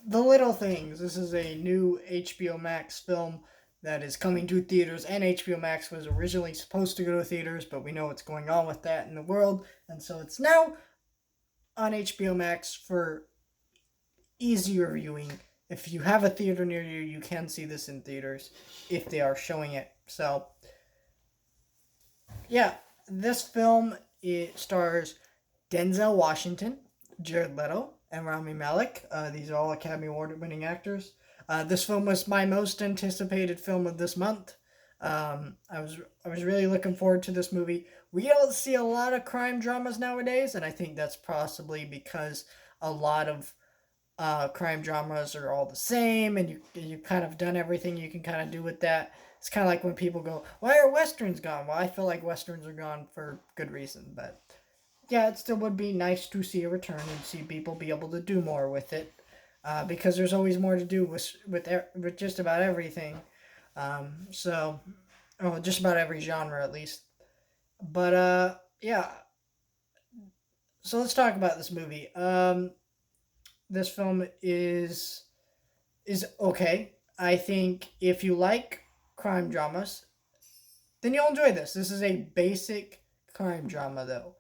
The Little Things. This is a new HBO Max film that is coming to theaters, and HBO Max was originally supposed to go to theaters, but we know what's going on with that in the world, and so it's now on HBO Max for easier viewing. If you have a theater near you, you can see this in theaters if they are showing it. So, yeah, this film, it stars Denzel Washington, Jared Leto, and Rami Malek. These are all Academy Award winning actors. This film was my most anticipated film of this month. I was really looking forward to this movie. We don't see a lot of crime dramas nowadays, and I think that's possibly because a lot of crime dramas are all the same, and you kind of done everything you can kind of do with that. It's kind of like when people go, "Why are westerns gone?" Well, I feel like westerns are gone for good reason, but yeah, it still would be nice to see a return and see people be able to do more with it, because there's always more to do with just about everything. So, oh, just about every genre at least. But yeah. So let's talk about this movie. This film is okay. I think if you like crime dramas, then you'll enjoy this. This is a basic crime drama, though.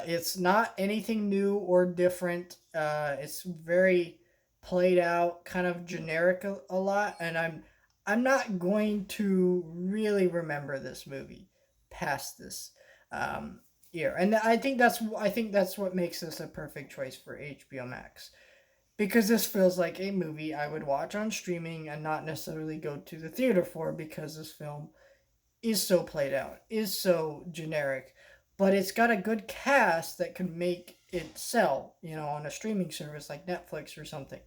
It's not anything new or different. It's very played out, kind of generic a lot, and I'm not going to really remember this movie past this year, and I think that's what makes this a perfect choice for HBO Max, because this feels like a movie I would watch on streaming and not necessarily go to the theater for, because this film is so played out, is so generic, but it's got a good cast that can make it sell, on a streaming service like Netflix or something.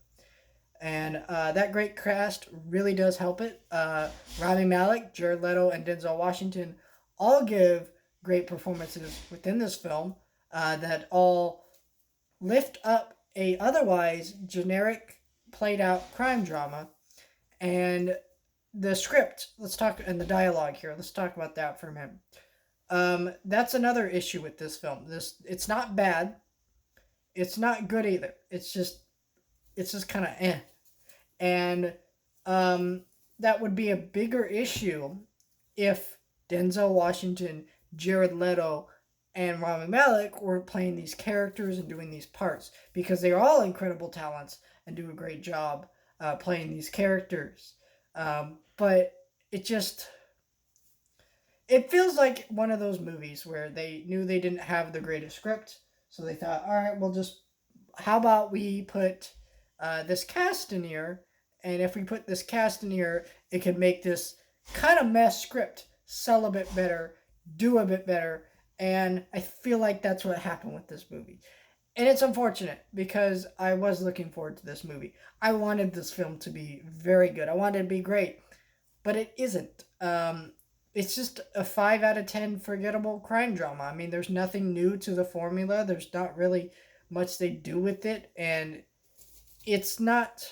And that great cast really does help it. Rami Malek, Jared Leto, and Denzel Washington all give great performances within this film, that all lift up a otherwise generic, played out crime drama. And the script, let's talk, and the dialogue here, let's talk about that for a minute. That's another issue with this film. It's not bad, it's not good either. It's just kind of eh. And that would be a bigger issue if Denzel Washington, Jared Leto, and Rami Malek weren't playing these characters and doing these parts, because they are all incredible talents and do a great job playing these characters. But it just it feels like one of those movies where they knew they didn't have the greatest script, so they thought, all right, we'll just, how about we put this cast in here, and if we put this cast in here, it can make this kind of mess script sell a bit better, do a bit better, and I feel like that's what happened with this movie. And it's unfortunate because I was looking forward to this movie. I wanted this film to be very good. I wanted it to be great, but it isn't. It's just a 5 out of 10 forgettable crime drama. I mean, there's nothing new to the formula. There's not really much they do with it, and it's not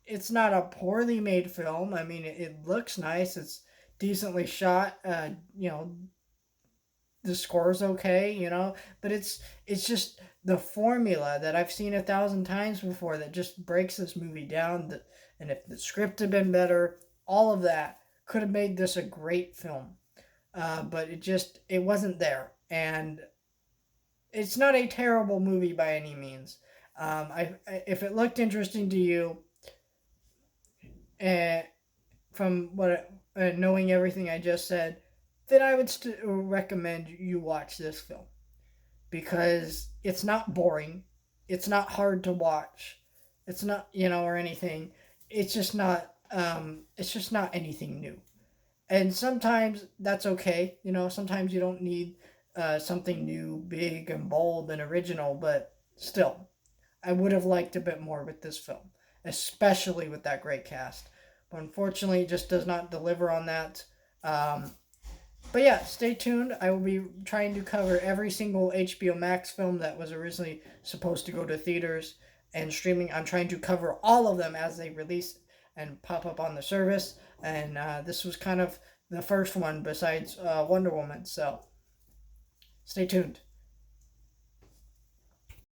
it's not a poorly made film. I mean, it looks nice. It's decently shot. The score's okay, but it's just the formula that I've seen 1,000 times before that just breaks this movie down. And if the script had been better, all of that could have made this a great film. But it wasn't there, and it's not a terrible movie by any means. If it looked interesting to you, uh, from what knowing everything I just said, then I would recommend you watch this film, because it's not boring, it's not hard to watch, it's not, or anything. It's just not anything new, and sometimes that's okay. Sometimes you don't need something new, big and bold and original, but still, I would have liked a bit more with this film, especially with that great cast. But unfortunately, it just does not deliver on that. But yeah, stay tuned. I will be trying to cover every single HBO Max film that was originally supposed to go to theaters and streaming. I'm trying to cover all of them as they release and pop up on the service. And this was kind of the first one besides Wonder Woman. So stay tuned.